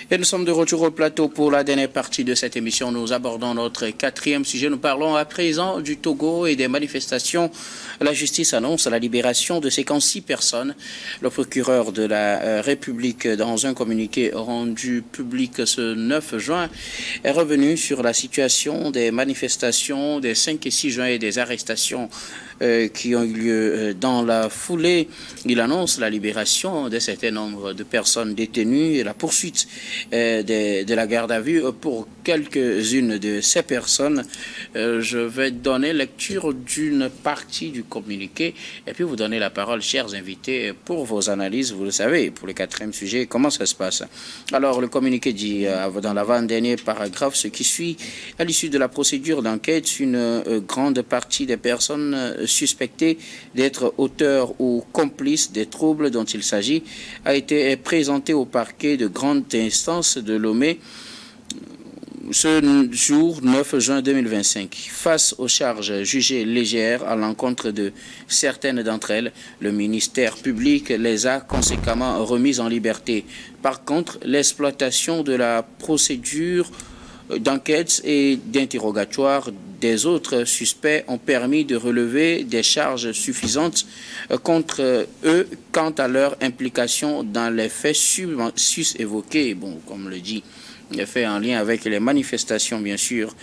Et nous sommes de retour au plateau pour la dernière partie de cette émission. Nous abordons notre quatrième sujet. Nous parlons à présent du Togo et des manifestations. La justice annonce la libération de 56 personnes. Le procureur de la République, dans un communiqué rendu public ce 9 juin, est revenu sur la situation des manifestations des 5 et 6 juin et des arrestations qui ont eu lieu dans la foulée. Il annonce la libération d'un certain nombre de personnes détenues et la poursuite de la garde à vue pour quelques-unes de ces personnes. Je vais donner lecture d'une partie du communiqué et puis vous donner la parole, chers invités, pour vos analyses. Vous le savez, pour le quatrième sujet, comment ça se passe. Alors, le communiqué dit dans l'avant-dernier paragraphe ce qui suit. À l'issue de la procédure d'enquête, une grande partie des personnes suspectées d'être auteurs ou complices des troubles dont il s'agit a été présentée au parquet de grande instance de Lomé ce jour 9 juin 2025. Face aux charges jugées légères à l'encontre de certaines d'entre elles, le ministère public les a conséquemment remises en liberté. Par contre, l'exploitation de la procédure d'enquête et d'interrogatoire des autres suspects ont permis de relever des charges suffisantes contre eux quant à leur implication dans les faits sus-évoqués. Bon, comme le dit, les faits en lien avec les manifestations, bien sûr.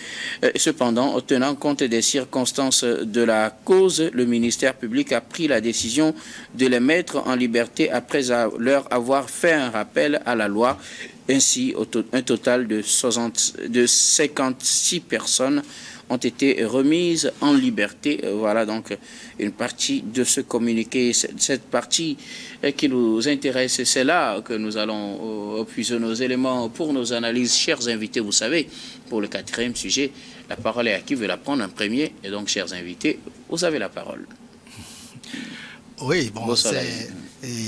Cependant, tenant compte des circonstances de la cause, le ministère public a pris la décision de les mettre en liberté après leur avoir fait un rappel à la loi. Ainsi, un total de 56 personnes ont été remises en liberté. Voilà donc une partie de ce communiqué. Cette partie qui nous intéresse, c'est là que nous allons puiser nos éléments pour nos analyses. Chers invités, vous savez, pour le quatrième sujet, la parole est à qui veut la prendre en premier. Et donc, chers invités, vous avez la parole. Oui, bon,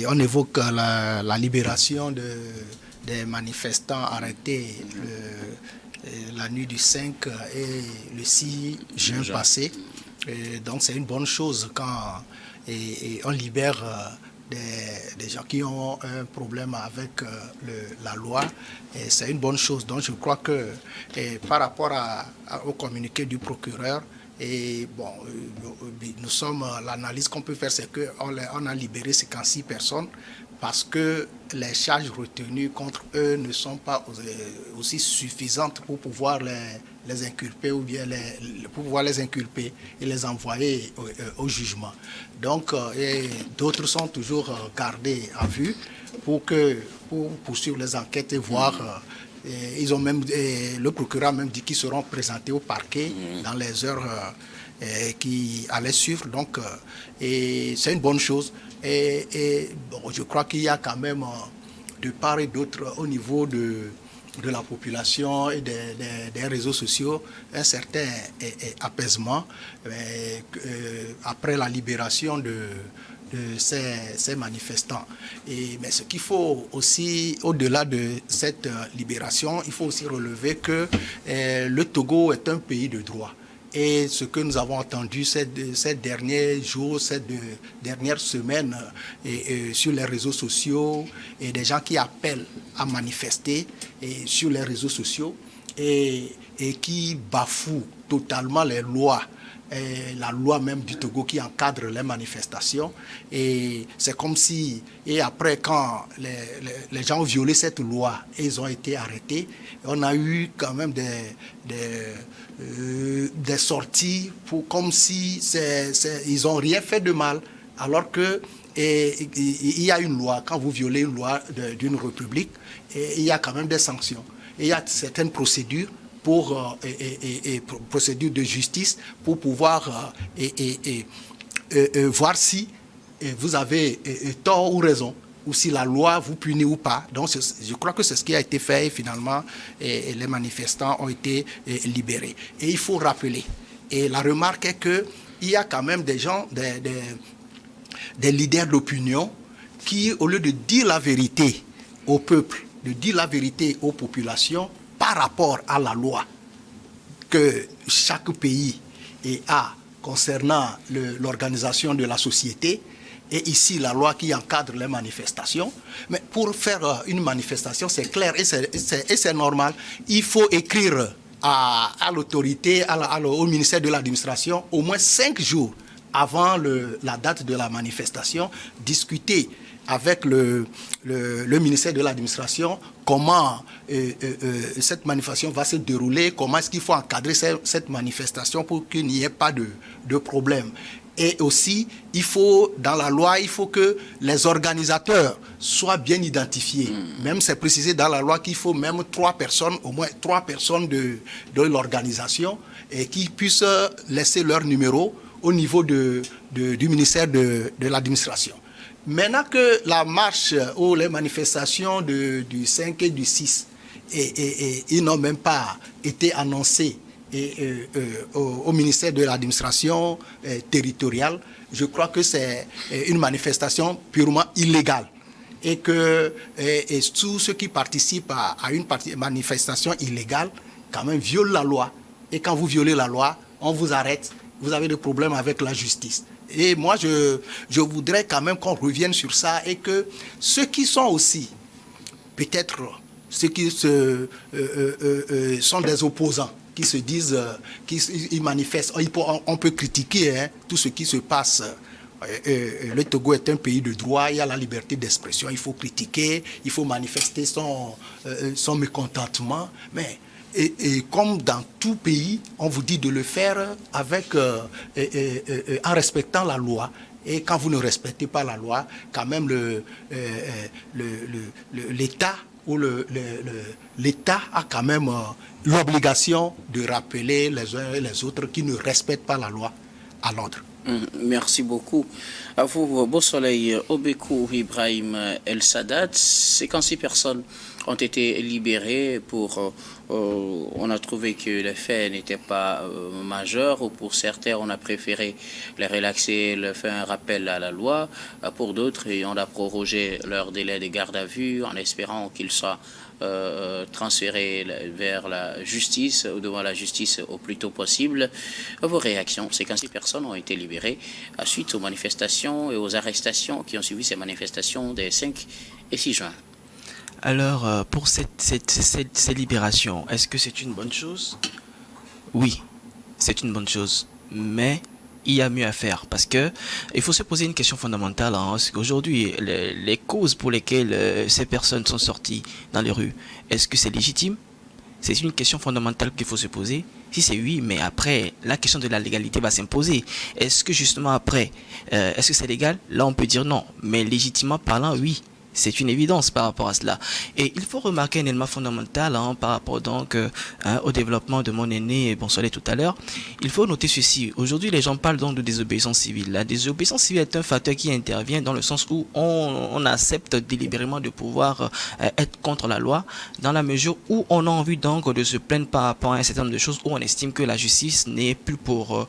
on évoque la libération des manifestants arrêtés la nuit du 5 et le 6 juin passé. Donc c'est une bonne chose quand on libère des gens qui ont un problème avec la loi. C'est une bonne chose. Donc je crois que par rapport au communiqué du procureur, et bon, l'analyse qu'on peut faire, c'est qu'on a libéré 56 personnes parce que les charges retenues contre eux ne sont pas aussi suffisantes pour pouvoir les inculper ou bien pour pouvoir les inculper et les envoyer au jugement. Donc, d'autres sont toujours gardés à vue pour poursuivre les enquêtes et voir. Ils ont même, le procureur a même dit qu'ils seront présentés au parquet dans les heures qui allaient suivre. Donc, c'est une bonne chose. Et bon, je crois qu'il y a quand même, de part et d'autre, au niveau de la population et des réseaux sociaux, un certain apaisement après la libération de ces manifestants. Mais ce qu'il faut aussi, au-delà de cette libération, il faut aussi relever que le Togo est un pays de droit. Et ce que nous avons entendu ces derniers jours, ces dernières semaines sur les réseaux sociaux, et des gens qui appellent à manifester sur les réseaux sociaux et qui bafouent totalement les lois, la loi même du Togo qui encadre les manifestations. Et c'est comme si, et après quand les gens ont violé cette loi et ils ont été arrêtés, on a eu quand même des sorties comme si ils n'ont rien fait de mal, alors que il y a une loi. Quand vous violez une loi d'une république, il y a quand même des sanctions. Et il y a certaines procédures procédures de justice pour pouvoir voir si vous avez tort ou raison, ou si la loi vous punit ou pas. Donc je crois que c'est ce qui a été fait et finalement les manifestants ont été libérés. Et il faut rappeler, et la remarque est qu'il y a quand même des gens, des leaders d'opinion qui, au lieu de dire la vérité au peuple, de dire la vérité aux populations par rapport à la loi que chaque pays a concernant l'organisation de la société, et ici la loi qui encadre les manifestations. Mais pour faire une manifestation, c'est clair et c'est normal, il faut écrire à l'autorité, au ministère de l'administration, au moins 5 jours avant la date de la manifestation, discuter avec le ministère de l'administration comment cette manifestation va se dérouler, comment est-ce qu'il faut encadrer cette manifestation pour qu'il n'y ait pas de problème. Et aussi, dans la loi, il faut que les organisateurs soient bien identifiés. Même c'est précisé dans la loi qu'il faut même 3 personnes, au moins 3 personnes de l'organisation, et qui puissent laisser leur numéro au niveau du ministère de l'administration. Maintenant que la marche ou les manifestations du 5 et du 6, ils n'ont même pas été annoncés au ministère de l'administration territoriale, je crois que c'est une manifestation purement illégale. Et que tous ceux qui participent à une manifestation illégale, quand même, violent la loi. Et quand vous violez la loi, on vous arrête, vous avez des problèmes avec la justice. Et moi, je voudrais quand même qu'on revienne sur ça et que ceux qui sont aussi, peut-être, ceux qui sont des opposants, qui se disent, qui manifestent, on peut critiquer tout ce qui se passe. Le Togo est un pays de droit, il y a la liberté d'expression, il faut critiquer, il faut manifester son mécontentement, mais et comme dans tout pays, on vous dit de le faire en respectant la loi. Et quand vous ne respectez pas la loi, quand même l'État ou l'État a quand même l'obligation de rappeler les uns et les autres qui ne respectent pas la loi à l'ordre. Merci beaucoup. À vous, Beau Soleil, Obekou, Ibrahim El Sadat, 56 personnes ont été libérées on a trouvé que les faits n'étaient pas majeurs, ou pour certains, on a préféré les relaxer, faire un rappel à la loi. Pour d'autres, on a prorogé leur délai de garde à vue en espérant qu'ils soient transférés vers la justice, ou devant la justice au plus tôt possible. Vos réactions? 56 personnes ont été libérées suite aux manifestations et aux arrestations qui ont suivi ces manifestations des 5 et 6 juin. Alors, pour ces libérations, est-ce que c'est une bonne chose? Oui, c'est une bonne chose, mais il y a mieux à faire, parce que il faut se poser une question fondamentale. Aujourd'hui, les causes pour lesquelles ces personnes sont sorties dans les rues, est-ce que c'est légitime? C'est une question fondamentale qu'il faut se poser. Si c'est oui, mais après, la question de la légalité va s'imposer. Est-ce que justement après, est-ce que c'est légal? Là, on peut dire non, mais légitimement parlant, oui. C'est une évidence par rapport à cela. Et il faut remarquer un élément fondamental par rapport donc au développement de mon aîné Bon Soleil tout à l'heure. Il faut noter ceci. Aujourd'hui, les gens parlent donc de désobéissance civile. La désobéissance civile est un facteur qui intervient dans le sens où on accepte délibérément de pouvoir être contre la loi, dans la mesure où on a envie donc de se plaindre par rapport à un certain nombre de choses, où on estime que la justice n'est plus pour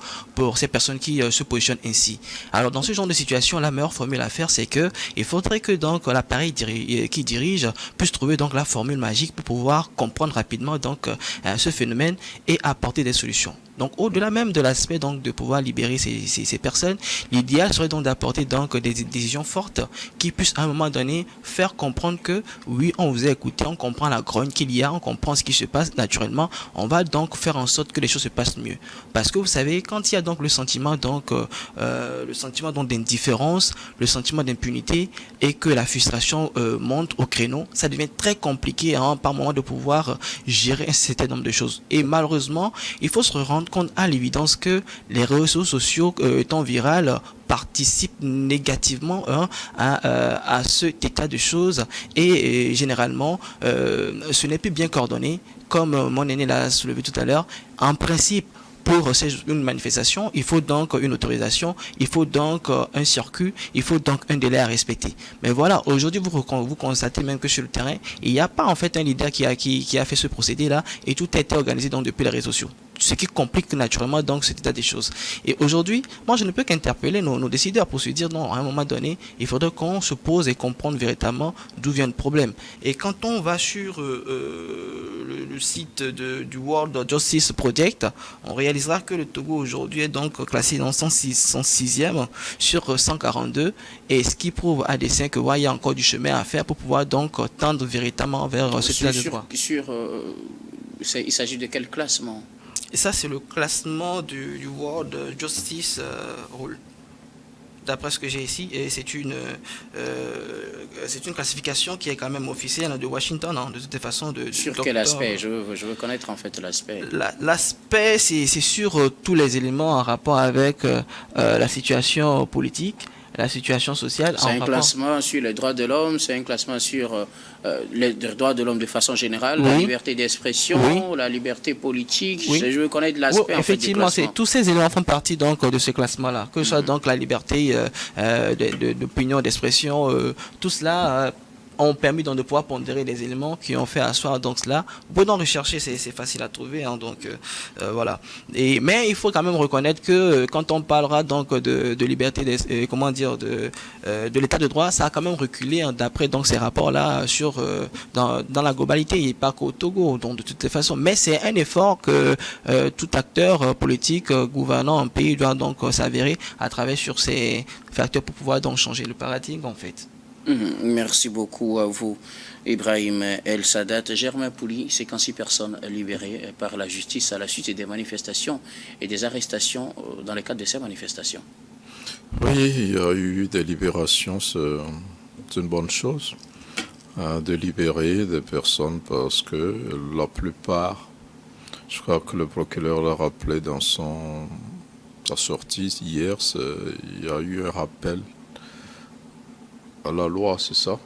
ces personnes qui se positionnent ainsi. Alors dans ce genre de situation, la meilleure formule à faire, c'est que il faudrait que donc la qui dirige puisse trouver donc la formule magique pour pouvoir comprendre rapidement donc ce phénomène et apporter des solutions. Donc au-delà même de l'aspect donc de pouvoir libérer ces personnes, l'idéal serait donc d'apporter donc des décisions fortes qui puissent à un moment donné faire comprendre que oui, on vous a écouté, on comprend la grogne qu'il y a, on comprend ce qui se passe naturellement, on va donc faire en sorte que les choses se passent mieux. Parce que vous savez, quand il y a donc le sentiment d'indifférence, le sentiment d'impunité et que la frustration monte au créneau, ça devient très compliqué par moment de pouvoir gérer un certain nombre de choses. Et malheureusement, il faut se rendre compte à l'évidence que les réseaux sociaux étant virales participent négativement à cet état de choses et généralement ce n'est plus bien coordonné, comme mon aîné l'a soulevé tout à l'heure. En principe, pour une manifestation, il faut donc une autorisation, il faut donc un circuit, il faut donc un délai à respecter. Mais voilà, aujourd'hui, vous constatez même que sur le terrain, il n'y a pas en fait un leader qui a fait ce procédé-là et tout a été organisé donc depuis les réseaux sociaux. Ce qui complique naturellement donc cet état des choses. Et aujourd'hui, moi je ne peux qu'interpeller nos décideurs pour se dire non, à un moment donné, il faudrait qu'on se pose et comprendre véritablement d'où vient le problème. Et quand on va sur le le site du World Justice Project, on réalisera que le Togo aujourd'hui est donc classé dans 106e sur 142, et ce qui prouve à dessein que il y a encore du chemin à faire pour pouvoir donc tendre véritablement vers ce état de droit. Il s'agit de quel classement? Et ça, c'est le classement du World Justice Rule. D'après ce que j'ai ici, et c'est une classification qui est quand même officielle de Washington, hein, de toute façon. Sur quel aspect? Je veux connaître en fait l'aspect. L'aspect, c'est sur tous les éléments en rapport avec la situation politique, la situation sociale. C'est un classement sur les droits de l'homme, c'est un classement sur les droits de l'homme de façon générale, la liberté d'expression, la liberté politique. Je veux connaître l'aspect. Effectivement, tous ces éléments font partie donc de ce classement-là, que ce soit donc la liberté d'opinion, d'expression, tout cela ont permis donc de pouvoir pondérer les éléments qui ont fait asseoir donc cela. Vous pouvez donc rechercher, c'est facile à trouver, hein, donc voilà. Mais il faut quand même reconnaître que quand on parlera donc de liberté, de l'état de droit, ça a quand même reculé, hein, d'après donc ces rapports-là dans la globalité, et pas qu'au Togo, donc de toutes façons. Mais c'est un effort que tout acteur politique gouvernant un pays doit donc s'avérer à travers sur ces facteurs pour pouvoir donc changer le paradigme en fait. Merci beaucoup à vous, Ibrahim El Sadat. Germain Pouli, 56 personnes libérées par la justice à la suite des manifestations et des arrestations dans le cadre de ces manifestations. Oui, il y a eu des libérations, c'est une bonne chose, de libérer des personnes, parce que la plupart, je crois que le procureur l'a rappelé dans sa sortie hier, il y a eu un rappel à la loi, c'est ça.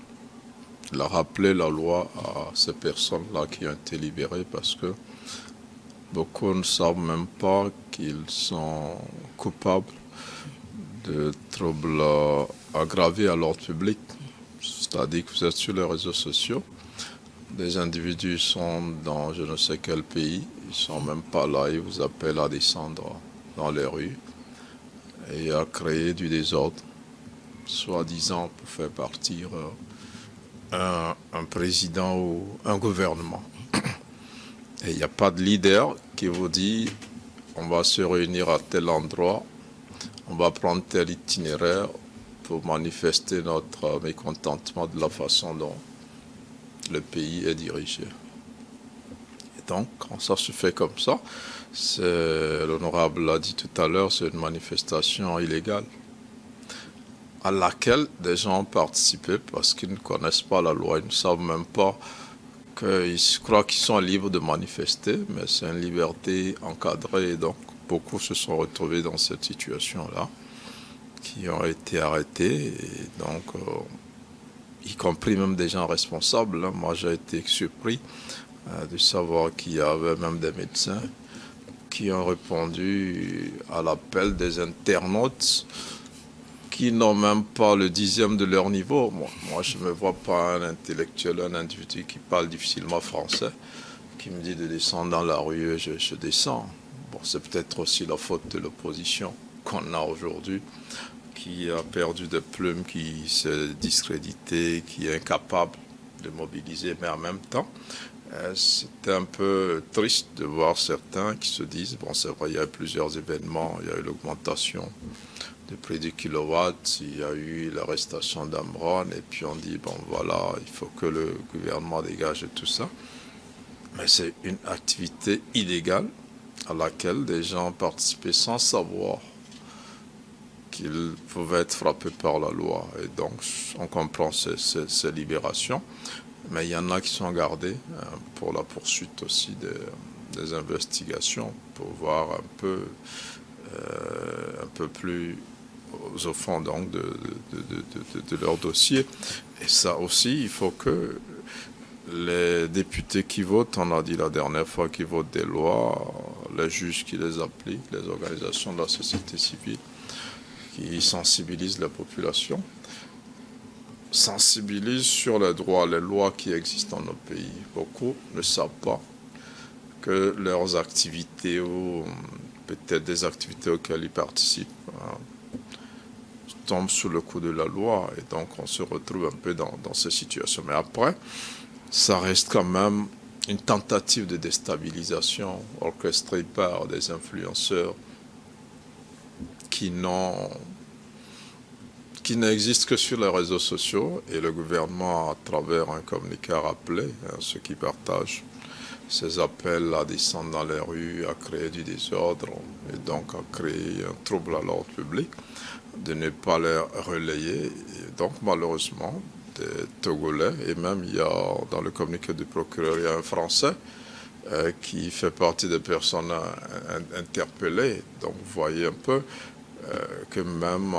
Il a rappelé la loi à ces personnes-là qui ont été libérées, parce que beaucoup ne savent même pas qu'ils sont coupables de troubles aggravés à l'ordre public. C'est-à-dire que vous êtes sur les réseaux sociaux, des individus sont dans je ne sais quel pays, ils ne sont même pas là, ils vous appellent à descendre dans les rues et à créer du désordre, soi-disant pour faire partir un président ou un gouvernement. Et il n'y a pas de leader qui vous dit on va se réunir à tel endroit, on va prendre tel itinéraire pour manifester notre mécontentement de la façon dont le pays est dirigé. Et donc, quand ça se fait comme ça, l'honorable l'a dit tout à l'heure, c'est une manifestation illégale à laquelle des gens ont participé parce qu'ils ne connaissent pas la loi, ils ne savent même pas qu'ils croient qu'ils sont libres de manifester, mais c'est une liberté encadrée, et donc beaucoup se sont retrouvés dans cette situation-là, qui ont été arrêtés, et donc, y compris même des gens responsables. Hein. Moi, j'ai été surpris de savoir qu'il y avait même des médecins qui ont répondu à l'appel des internautes qui n'ont même pas le 10e de leur niveau. Moi, je ne me vois pas un intellectuel, un individu qui parle difficilement français, qui me dit de descendre dans la rue, et je descends. Bon, c'est peut-être aussi la faute de l'opposition qu'on a aujourd'hui, qui a perdu des plumes, qui s'est discrédité, qui est incapable de mobiliser, mais en même temps, c'était un peu triste de voir certains qui se disent, bon, c'est vrai, il y a eu plusieurs événements, il y a eu l'augmentation de prix du kilowatt, il y a eu l'arrestation d'Amron, et puis on dit, bon voilà, il faut que le gouvernement dégage tout ça. Mais c'est une activité illégale à laquelle des gens ont participé sans savoir qu'ils pouvaient être frappés par la loi. Et donc, on comprend ces libérations, mais il y en a qui sont gardés pour la poursuite aussi des investigations, pour voir un peu plus au fond donc de leur dossier. Et ça aussi, il faut que les députés qui votent, on a dit la dernière fois, qui votent des lois, les juges qui les appliquent, les organisations de la société civile qui sensibilisent la population, sensibilisent sur les droits, les lois qui existent dans nos pays. Beaucoup ne savent pas que leurs activités ou peut-être des activités auxquelles ils participent tombent sous le coup de la loi, et donc on se retrouve un peu dans ces situations. Mais après, ça reste quand même une tentative de déstabilisation orchestrée par des influenceurs qui n'existent que sur les réseaux sociaux, et le gouvernement, à travers un communiqué, a rappelé ceux qui partagent ces appels à descendre dans les rues, à créer du désordre et donc à créer un trouble à l'ordre public, de ne pas les relayer. Et donc malheureusement, des Togolais, et même il y a dans le communiqué du procureur, il y a un Français qui fait partie des personnes interpellées. Donc vous voyez un peu que même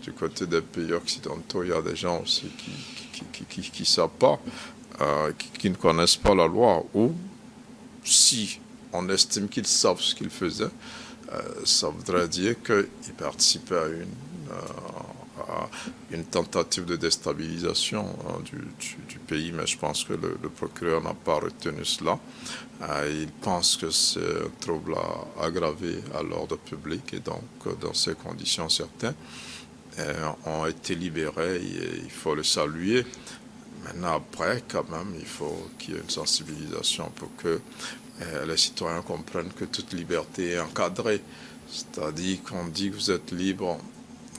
du côté des pays occidentaux, il y a des gens aussi qui savent pas, qui ne connaissent pas la loi, ou si on estime qu'ils savent ce qu'ils faisaient, ça voudrait dire qu'ils participaient à une tentative de déstabilisation du pays, mais je pense que le procureur n'a pas retenu cela. Il pense que c'est un trouble aggravé à l'ordre public, et donc dans ces conditions, certains ont été libérés, et il faut le saluer. Maintenant, après, quand même, il faut qu'il y ait une sensibilisation pour que les citoyens comprennent que toute liberté est encadrée. C'est-à-dire qu'on dit que vous êtes libre.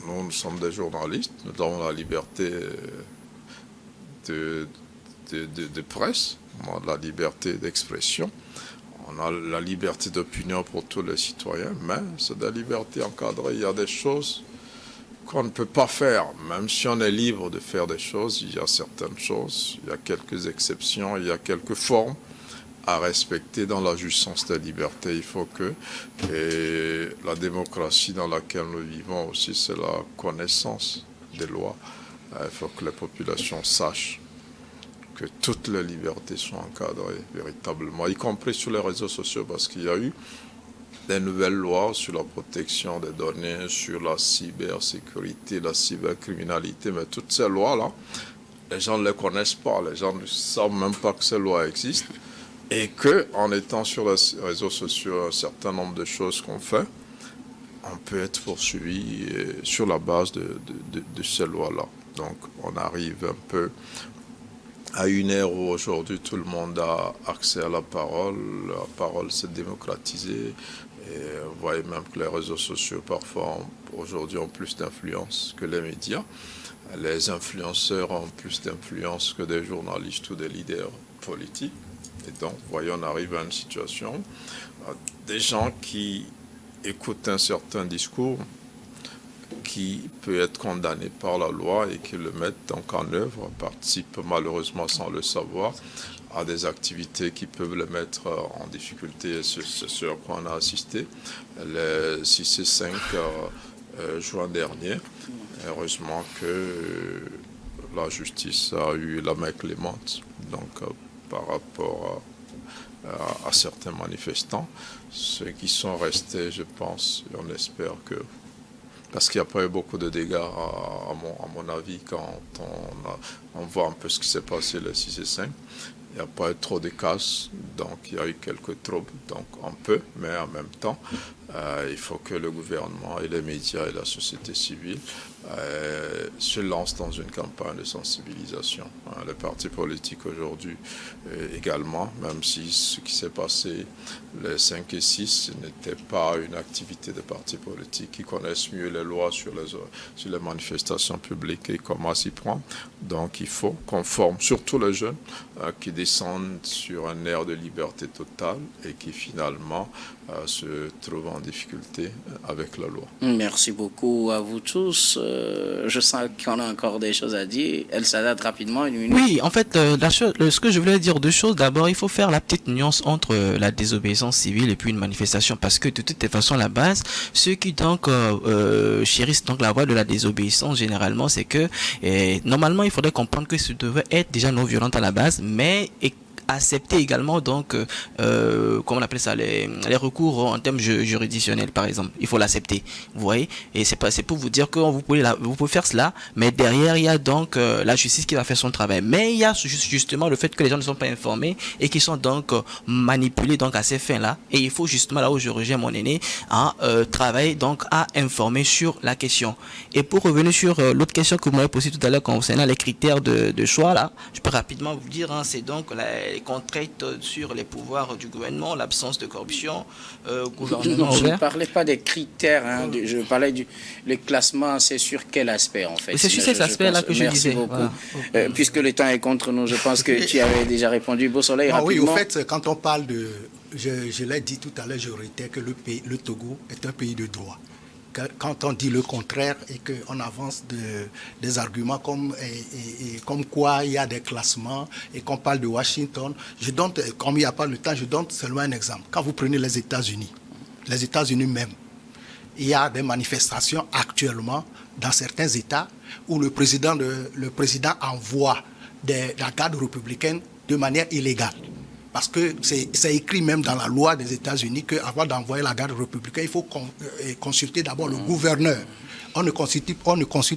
Nous sommes des journalistes, nous avons la liberté de presse, on a la liberté d'expression, on a la liberté d'opinion pour tous les citoyens, mais c'est des libertés encadrées. Il y a des choses qu'on ne peut pas faire, même si on est libre de faire des choses. Il y a certaines choses, il y a quelques exceptions, il y a quelques formes à respecter dans la jouissance des libertés. Il faut que, et la démocratie dans laquelle nous vivons aussi, c'est la connaissance des lois. Il faut que les populations sachent que toutes les libertés sont encadrées véritablement, y compris sur les réseaux sociaux, parce qu'il y a eu des nouvelles lois sur la protection des données, sur la cybersécurité, la cybercriminalité, mais toutes ces lois-là, les gens ne les connaissent pas, les gens ne savent même pas que ces lois existent, et qu'en étant sur les réseaux sociaux, un certain nombre de choses qu'on fait, on peut être poursuivi sur la base de ces lois-là. Donc on arrive un peu à une ère où aujourd'hui tout le monde a accès à la parole s'est démocratisée, et vous voyez même que les réseaux sociaux parfois aujourd'hui ont plus d'influence que les médias. Les influenceurs ont plus d'influence que des journalistes ou des leaders politiques. Et donc, vous voyez, on arrive à une situation, des gens qui écoutent un certain discours qui peut être condamné par la loi et qui le mettent donc en œuvre, participent malheureusement sans le savoir à des activités qui peuvent les mettre en difficulté. C'est ce à quoi on a assisté le 6 et 5 juin dernier. Heureusement que la justice a eu la main clémente donc, par rapport à certains manifestants. Ceux qui sont restés, je pense, et on espère que... Parce qu'il n'y a pas eu beaucoup de dégâts, à mon avis, quand on voit un peu ce qui s'est passé le 6 et 5. Il n'y a pas eu trop de casse, donc il y a eu quelques troubles, donc un peu, mais en même temps, il faut que le gouvernement et les médias et la société civile se lancent dans une campagne de sensibilisation. Les partis politiques aujourd'hui également, même si ce qui s'est passé les 5 et 6 n'était pas une activité de partis politiques qui connaissent mieux les lois sur les manifestations publiques et comment s'y prendre. Donc il faut qu'on forme surtout les jeunes qui descendent sur un air de liberté totale et qui finalement se trouvent en difficulté avec la loi. Merci beaucoup à vous tous. Je sens qu'on a encore des choses à dire. Elle s'adapte rapidement, une minute. Oui, en fait, ce que je voulais dire, deux choses. D'abord, il faut faire la petite nuance entre la désobéissance civile et puis une manifestation, parce que de toute façon, à la base, ceux qui donc chérissent donc la voie de la désobéissance, généralement, c'est que normalement, il faudrait comprendre que ça devait être déjà non violent à la base, mais accepter également donc comment on appelle ça, les recours en termes juridictionnels par exemple, il faut l'accepter, vous voyez, et c'est pour vous dire que vous pouvez faire cela, mais derrière il y a donc la justice qui va faire son travail, mais il y a justement le fait que les gens ne sont pas informés et qui sont donc manipulés donc à ces fins là, et il faut justement, là où je rejoins mon aîné, travailler donc à informer sur la question. Et pour revenir sur l'autre question que vous m'avez posée tout à l'heure concernant les critères de choix là, je peux rapidement vous dire, c'est donc les contraintes sur les pouvoirs du gouvernement, l'absence de corruption, gouvernement Non, je ne ouvert. parlais pas des critères, hein, je parlais du le classement, c'est sur quel aspect en fait? C'est sur cet aspect-là que je Merci disais. beaucoup. Voilà. Puisque le temps est contre nous, je pense que tu avais déjà répondu. Beau Soleil, Ah oui, rapidement. au fait, quand on parle de... Je l'ai dit tout à l'heure, je réitère que le Togo est un pays de droit. Quand on dit le contraire et qu'on avance des arguments comme quoi il y a des classements et qu'on parle de Washington, comme il n'y a pas le temps, je donne seulement un exemple. Quand vous prenez les États-Unis même, il y a des manifestations actuellement dans certains États où le président envoie la garde républicaine de manière illégale. Parce que c'est écrit même dans la loi des États-Unis qu'avant d'envoyer la garde républicaine, il faut consulter d'abord le gouverneur. On ne consulte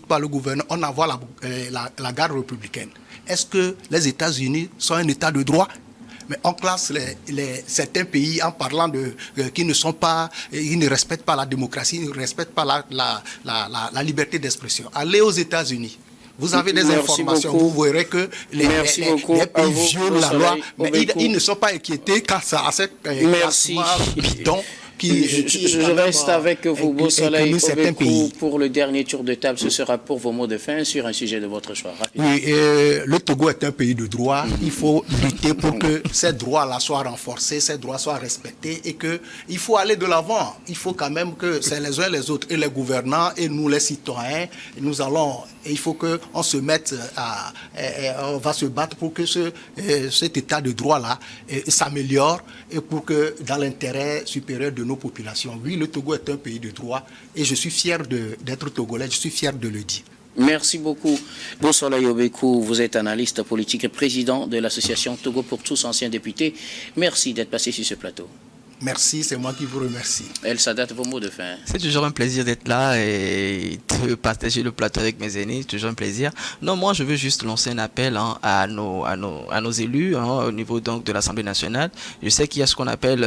pas le gouverneur, on envoie la garde républicaine. Est-ce que les États-Unis sont un État de droit? Mais on classe certains pays en parlant qu'ils ne respectent pas la démocratie, ils ne respectent pas la liberté d'expression. Allez aux États-Unis. Vous avez des informations, beaucoup. vous verrez que les pays violent la loi, mais ils ne sont pas inquiétés quand ça a cette classement bidon Je reste avec vous, Beau Soleil, certains pays. pour le dernier tour de table. Ce sera pour vos mots de fin sur un sujet de votre choix. Rapidement. Oui, le Togo est un pays de droit. Il faut lutter pour que ces droits-là soient renforcés, ces droits soient respectés et qu'il faut aller de l'avant. Il faut quand même que c'est les uns les autres, et les gouvernants et nous les citoyens, il faut qu'on se mette on va se battre pour que cet état de droit-là s'améliore et pour que dans l'intérêt supérieur de nos populations. Oui, le Togo est un pays de droit et je suis fier d'être togolais, je suis fier de le dire. Merci beaucoup. Beau Soleil Obekou, vous êtes analyste politique et président de l'association Togo pour tous, ancien député. Merci d'être passé sur ce plateau. Merci, c'est moi qui vous remercie. El Sadat, vos mots de fin. C'est toujours un plaisir d'être là et de partager le plateau avec mes aînés. C'est toujours un plaisir. Non, moi, je veux juste lancer un appel à nos élus au niveau donc de l'Assemblée nationale. Je sais qu'il y a ce qu'on appelle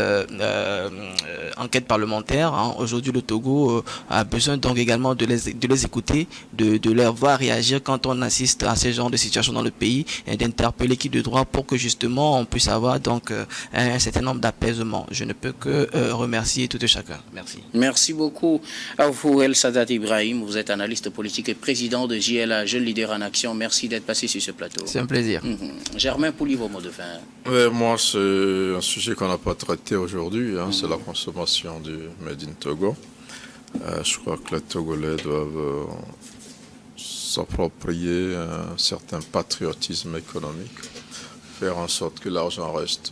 enquête parlementaire. Aujourd'hui, le Togo a besoin donc également de les écouter, de leur voir réagir quand on assiste à ce genre de situation dans le pays et d'interpeller l'équipe de droit pour que justement on puisse avoir donc un certain nombre d'apaisements. Je ne peux que remercier tout et chacun. Merci. Merci beaucoup à vous, El Sadat Ibrahim. Vous êtes analyste politique et président de JLA, Jeunes Leaders en Action. Merci d'être passé sur ce plateau. C'est un plaisir. Germain Pouli, vos mots de fin. Moi, c'est un sujet qu'on n'a pas traité aujourd'hui. C'est la consommation du Made in Togo. Je crois que les Togolais doivent s'approprier un certain patriotisme économique, faire en sorte que l'argent reste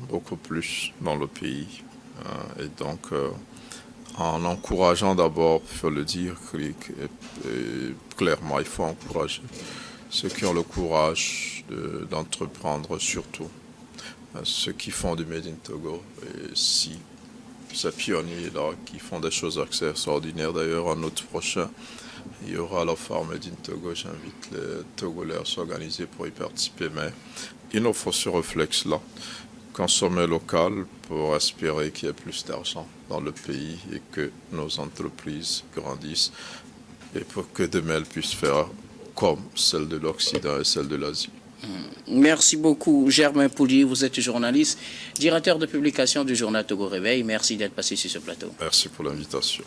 beaucoup plus dans le pays. Et donc, en encourageant d'abord, il faut le dire clairement, il faut encourager ceux qui ont le courage d'entreprendre, surtout ceux qui font du Made in Togo. Et si ces pionniers-là qui font des choses assez extraordinaires, d'ailleurs en août prochain, il y aura la foire Made in Togo. J'invite les Togolais à s'organiser pour y participer. Mais il nous faut ce réflexe-là. Consommer local pour espérer qu'il y ait plus d'argent dans le pays et que nos entreprises grandissent et pour que demain elles puissent faire comme celle de l'Occident et celle de l'Asie. Merci beaucoup, Germain Pouli. Vous êtes journaliste, directeur de publication du journal Togo Réveil. Merci d'être passé sur ce plateau. Merci pour l'invitation.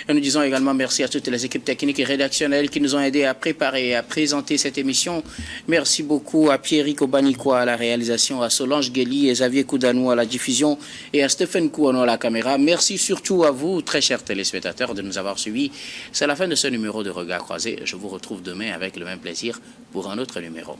Et nous disons également merci à toutes les équipes techniques et rédactionnelles qui nous ont aidés à préparer et à présenter cette émission. Merci beaucoup à Pierrick Obanikwa à la réalisation, à Solange Guéli et Xavier Koudanou à la diffusion et à Stéphane Kouano à la caméra. Merci surtout à vous, très chers téléspectateurs, de nous avoir suivis. C'est la fin de ce numéro de Regard Croisé. Je vous retrouve demain avec le même plaisir pour un autre numéro.